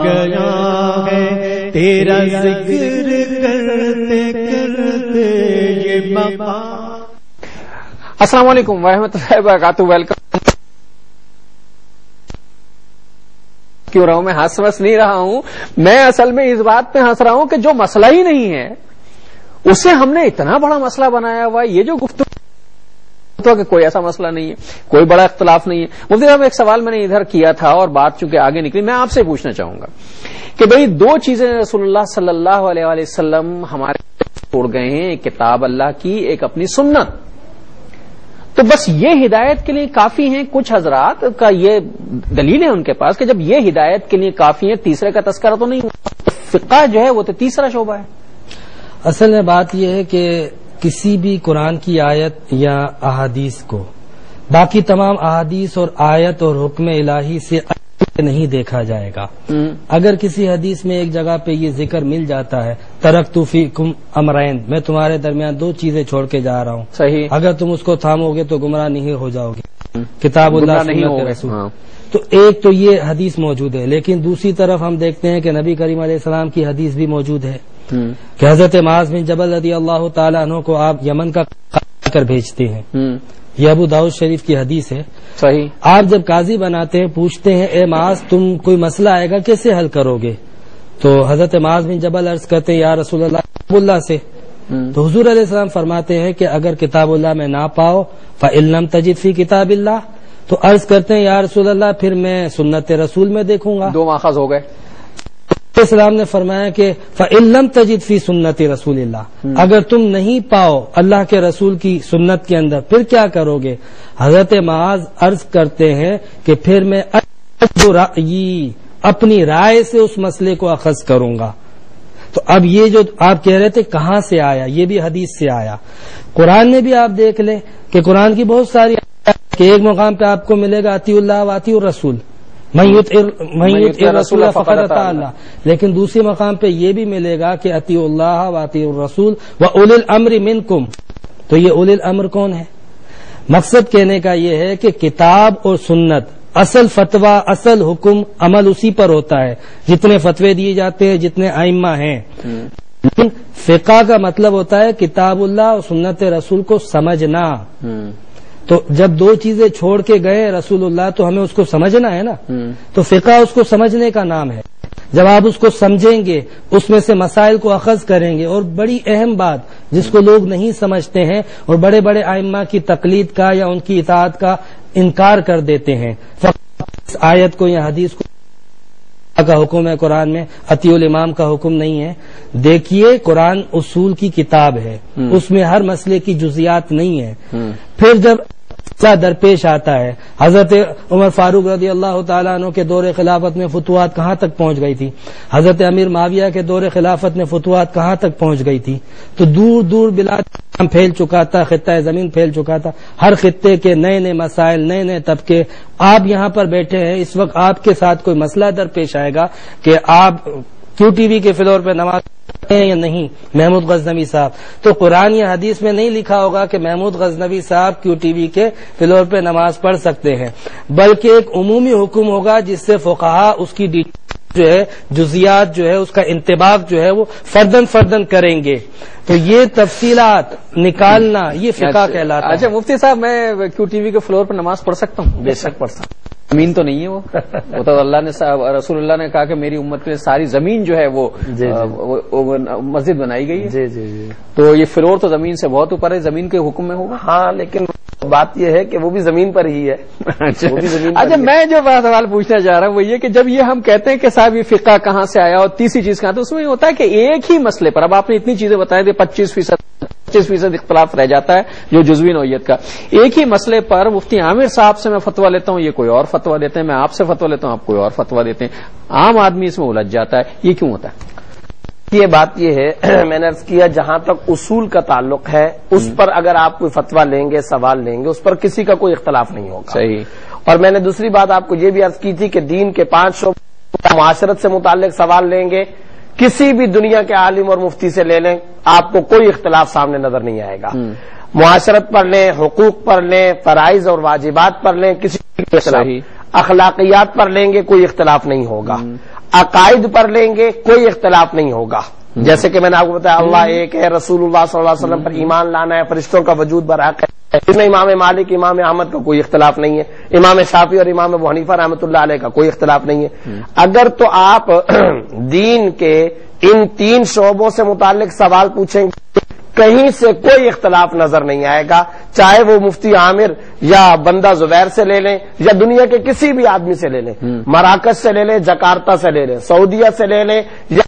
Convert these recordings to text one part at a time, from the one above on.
گیا ہے تیرا ذکر کرتے کرتے یہ مقام. السلام علیکم ورحمۃ اللہ وبرکاتہ. ویلکم. کیوں رہا ہوں میں ہنس نہیں رہا ہوں، میں اصل میں اس بات پہ ہنس رہا ہوں کہ جو مسئلہ ہی نہیں ہے اسے ہم نے اتنا بڑا مسئلہ بنایا ہوا ہے. یہ جو گفتگو کہ کوئی ایسا مسئلہ نہیں ہے، کوئی بڑا اختلاف نہیں ہے. مفتی صاحب ایک سوال میں نے ادھر کیا تھا اور بات چونکہ آگے نکلی، میں آپ سے پوچھنا چاہوں گا کہ بھئی دو چیزیں رسول اللہ صلی اللہ علیہ وسلم ہمارے چھوڑ گئے ہیں، ایک کتاب اللہ کی، ایک اپنی سنت. تو بس یہ ہدایت کے لیے کافی ہیں. کچھ حضرات کا یہ دلیل ہے ان کے پاس کہ جب یہ ہدایت کے لیے کافی ہے، تیسرے کا تذکرہ تو نہیں ہوا. فقہ جو ہے وہ تو تیسرا شعبہ ہے. اصل میں بات یہ ہے کہ کسی بھی قرآن کی آیت یا احادیث کو باقی تمام احادیث اور آیت اور حکم الہی سے نہیں دیکھا جائے گا. اگر کسی حدیث میں ایک جگہ پہ یہ ذکر مل جاتا ہے ترکت فیکم امرین، میں تمہارے درمیان دو چیزیں چھوڑ کے جا رہا ہوں، صحیح، اگر تم اس کو تھامو گے تو گمراہ نہیں ہو جاؤ گے، کتاب اللہ سنت رسول. تو ایک تو یہ حدیث موجود ہے، لیکن دوسری طرف ہم دیکھتے ہیں کہ نبی کریم علیہ السلام کی حدیث بھی موجود ہے کہ حضرت معاذ بن جبل رضی اللہ تعالیٰ عنہ کو آپ یمن کا کر بھیجتے ہیں. یہ ابو داؤد شریف کی حدیث ہے. صحیح. آپ جب قاضی بناتے ہیں پوچھتے ہیں اے معاذ تم کوئی مسئلہ آئے گا کیسے حل کرو گے؟ تو حضرت معاذ بن جبل عرض کرتے ہیں یا رسول اللہ کتاب اللہ سے. تو حضور علیہ السلام فرماتے ہیں کہ اگر کتاب اللہ میں نہ پاؤ فَإِن لَمْ تَجِدْ فِي کتاب اللہ، تو عرض کرتے ہیں یا رسول اللہ پھر میں سنت رسول میں دیکھوں گا. دو ماخذ ہو گئے. السلام نے فرمایا کہ فَإِن لَمْ تَجِدْ فِي سُنَّتِ رسول اللہ، اگر تم نہیں پاؤ اللہ کے رسول کی سنت کے اندر پھر کیا کرو گے؟ حضرت معاذ عرض کرتے ہیں کہ پھر میں اپنی رائے سے اس مسئلے کو اخذ کروں گا. تو اب یہ جو آپ کہہ رہے تھے کہاں سے آیا، یہ بھی حدیث سے آیا. قرآن میں بھی آپ دیکھ لیں کہ قرآن کی بہت ساری کہ ایک مقام پہ آپ کو ملے گا اطیع اللہ و اطیع الرسول، من یطع الرسول فقد اطاع اللہ، لیکن دوسرے مقام پہ یہ بھی ملے گا کہ اطیع اللہ و اطیع الرسول و اولی الامر منکم. تو یہ اولی الامر کون ہے؟ مقصد کہنے کا یہ ہے کہ کتاب اور سنت اصل فتویٰ اصل حکم عمل اسی پر ہوتا ہے، جتنے فتوے دیے جاتے ہیں جتنے ائمہ ہیں. لیکن فقہ کا مطلب ہوتا ہے کتاب اللہ اور سنت رسول کو سمجھنا. تو جب دو چیزیں چھوڑ کے گئے رسول اللہ تو ہمیں اس کو سمجھنا ہے نا. تو فقہ اس کو سمجھنے کا نام ہے. جب آپ اس کو سمجھیں گے اس میں سے مسائل کو اخذ کریں گے. اور بڑی اہم بات جس کو لوگ نہیں سمجھتے ہیں اور بڑے بڑے ائمہ کی تقلید کا یا ان کی اطاعت کا انکار کر دیتے ہیں، فقط آیت کو یا حدیث کو کا حکم ہے قرآن میں، اطیع الامام کا حکم نہیں ہے. دیکھیے قرآن اصول کی کتاب ہے، اس میں ہر مسئلے کی جزیات نہیں ہے. پھر جب درپیش آتا ہے حضرت عمر فاروق رضی اللہ تعالیٰ عنہ کے دور خلافت میں فتوحات کہاں تک پہنچ گئی تھی، حضرت امیر معاویہ کے دور خلافت میں فتوحات کہاں تک پہنچ گئی تھی. تو دور دور بلاد پھیل چکا تھا، خطہ زمین پھیل چکا تھا، ہر خطے کے نئے نئے مسائل، نئے نئے طبقے. آپ یہاں پر بیٹھے ہیں، اس وقت آپ کے ساتھ کوئی مسئلہ درپیش آئے گا کہ آپ کیو ٹی وی کے فلور پہ نماز ہیں یا نہیں، محمود غزنوی صاحب، تو قرآن یا حدیث میں نہیں لکھا ہوگا کہ محمود غزنوی صاحب کیو ٹی وی کے فلور پہ نماز پڑھ سکتے ہیں، بلکہ ایک عمومی حکم ہوگا جس سے فقہا اس کی جو ہے جزیات جو ہے اس کا انطباق جو ہے وہ فردن فردن کریں گے. تو یہ تفصیلات نکالنا یہ فقہ کہلاتا ہے. اچھا مفتی صاحب میں کیو ٹی وی کے فلور پر نماز پڑھ سکتا ہوں؟ بے شک پڑھ سکتا ہوں. زمین تو نہیں ہے وہ تو اللہ نے رسول اللہ نے کہا کہ میری امت میں ساری زمین جو ہے وہ مسجد بنائی گئی ہے. جی جی جی. تو یہ فلور تو زمین سے بہت اوپر ہے، زمین کے حکم میں ہوگا. ہاں لیکن بات یہ ہے کہ وہ بھی زمین پر ہی ہے. اچھا میں جو سوال پوچھنا چاہ رہا ہوں وہ یہ کہ جب یہ ہم کہتے ہیں کہ صاحب یہ فقہ کہاں سے آیا اور تیسری چیز کہاں، تو اس میں ہوتا ہے کہ ایک ہی مسئلے پر اب آپ نے اتنی چیزیں بتائی تھی 25% اختلاف رہ جاتا ہے جو جزوی نوعیت کا. ایک ہی مسئلے پر مفتی عامر صاحب سے میں فتویٰ لیتا ہوں، یہ کوئی اور فتویٰ دیتے ہیں، میں آپ سے فتویٰ لیتا ہوں، آپ کوئی اور فتویٰ دیتے ہیں. عام آدمی اس میں الجھ جاتا ہے، یہ کیوں ہوتا ہے؟ یہ بات یہ ہے میں نے عرض کیا جہاں تک اصول کا تعلق ہے اس پر اگر آپ کوئی فتویٰ لیں گے سوال لیں گے اس پر کسی کا کوئی اختلاف نہیں ہوگا. صحیح. اور میں نے دوسری بات آپ کو یہ بھی عرض کی تھی کہ دین کے 5 شعبے معاشرت سے متعلق سوال لیں گے کسی بھی دنیا کے عالم اور مفتی سے لے لیں آپ کو کوئی اختلاف سامنے نظر نہیں آئے گا. معاشرت پر لیں، حقوق پر لیں، فرائض اور واجبات پر لیں، کسی اختلاف. اخلاقیات پر لیں گے کوئی اختلاف نہیں ہوگا، عقائد پر لیں گے کوئی اختلاف نہیں ہوگا. جیسے کہ میں نے آپ کو بتایا اللہ ایک ہے، رسول اللہ صلی اللہ علیہ وسلم پر ایمان لانا ہے، فرشتوں کا وجود برحق ہے. اس میں امام مالک، امام احمد کا کوئی اختلاف نہیں ہے، امام شافعی اور امام ابو حنیفہ رحمۃ اللہ علیہ کا کوئی اختلاف نہیں ہے. اگر تو آپ دین کے ان 3 شعبوں سے متعلق سوال پوچھیں گے، کہیں سے کوئی اختلاف نظر نہیں آئے گا، چاہے وہ مفتی عامر یا بندہ زبیر سے لے لیں یا دنیا کے کسی بھی آدمی سے لے لیں، مراکش سے لے لیں، جکارتا سے لے لیں، سعودیہ سے لے لیں یا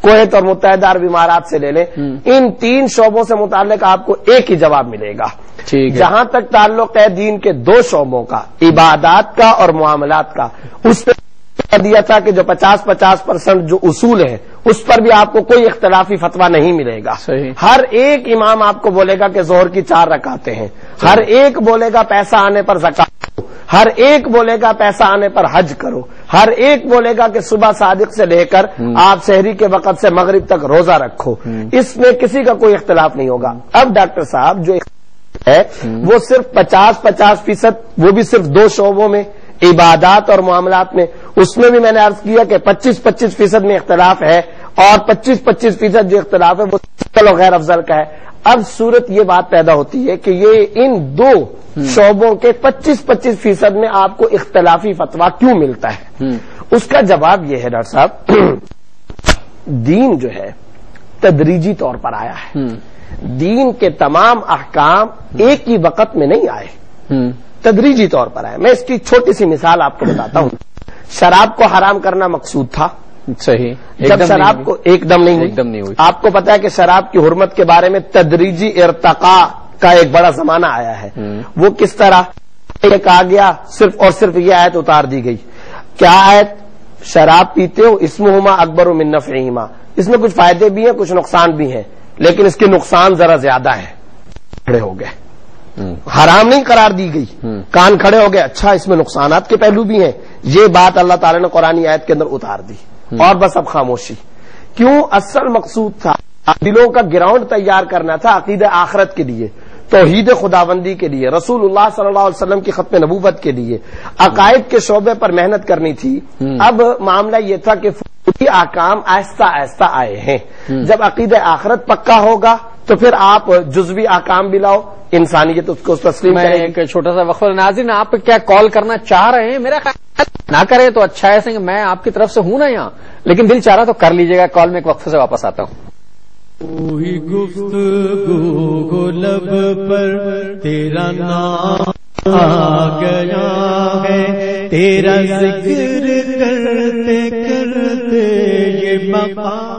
کویت اور متحدہ عرب امارات سے لے لیں. ان 3 شعبوں سے متعلق آپ کو ایک ہی جواب ملے گا. جہاں تک تعلق ہے دین کے 2 شعبوں کا، عبادات کا اور معاملات کا، اس پہ دیا تھا کہ جو 50% جو اصول ہیں اس پر بھی آپ کو کوئی اختلافی فتویٰ نہیں ملے گا. ہر ایک امام آپ کو بولے گا کہ ظہر کی 4 رکعتیں ہیں، ہر ایک بولے گا پیسہ آنے پر زکات کرو، ہر ایک بولے گا پیسہ آنے پر حج کرو، ہر ایک بولے گا کہ صبح صادق سے لے کر آپ سحری کے وقت سے مغرب تک روزہ رکھو. اس میں کسی کا کوئی اختلاف نہیں ہوگا. اب ڈاکٹر صاحب جو ہے وہ صرف 50% وہ بھی صرف 2 شعبوں میں، عبادات اور معاملات میں. اس میں بھی میں نے عرض کیا کہ 25% میں اختلاف ہے اور 25% جو اختلاف ہے وہ افضل و غیر افضل کا ہے. اب صورت یہ بات پیدا ہوتی ہے کہ یہ ان 2 شعبوں کے 25% میں آپ کو اختلافی فتویٰ کیوں ملتا ہے؟ اس کا جواب یہ ہے ڈاکٹر صاحب، دین جو ہے تدریجی طور پر آیا ہے. دین کے تمام احکام ایک ہی وقت میں نہیں آئے، تدریجی طور پر آئے. میں اس کی چھوٹی سی مثال آپ کو بتاتا ہوں. شراب کو حرام کرنا مقصود تھا، صحیح، جب شراب کو ایک دم نہیں ہوئی. آپ کو پتا ہے کہ شراب کی حرمت کے بارے میں تدریجی ارتقاء کا ایک بڑا زمانہ آیا ہے. وہ کس طرح کہا گیا؟ صرف اور صرف یہ آیت اتار دی گئی. کیا آیت؟ شراب پیتے ہو اسمہما اکبر من نفعہما، اس میں کچھ فائدے بھی ہیں کچھ نقصان بھی ہیں، لیکن اس کے نقصان ذرا زیادہ ہے. کھڑے ہو گئے، حرام نہیں قرار دی گئی، کان کھڑے ہو گئے، اچھا اس میں نقصانات کے پہلو بھی ہیں. یہ بات اللہ تعالیٰ نے قرآنی آیت کے اندر اتار دی اور بس اب خاموشی. کیوں؟ اصل مقصود تھا دلوں کا گراؤنڈ تیار کرنا تھا عقیدہ آخرت کے لیے، توحید خداوندی کے لیے، رسول اللہ صلی اللہ علیہ وسلم کی ختم نبوت کے لیے، عقائد کے شعبے پر محنت کرنی تھی. اب معاملہ یہ تھا کہ فوری احکام آہستہ آہستہ آئے ہیں. جب عقیدہ آخرت پکا ہوگا تو پھر آپ جزوی احکام بھی لاؤ، انسانیت اس کو تسلیم کرے. ایک چھوٹا سا وقفہ. ناظرین آپ کیا کال کرنا چاہ رہے ہیں؟ میرا خیال نہ کریں تو اچھا ہے، کہ میں آپ کی طرف سے ہوں نا یہاں، لیکن دل چاہ رہا تو کر لیجیے گا کال. میں ایک وقفے سے واپس آتا ہوں. کوئی گفتگو لب پر تیرا نام آ گیا ہے، تیرا ذکر کرتے کرتے یہ مقام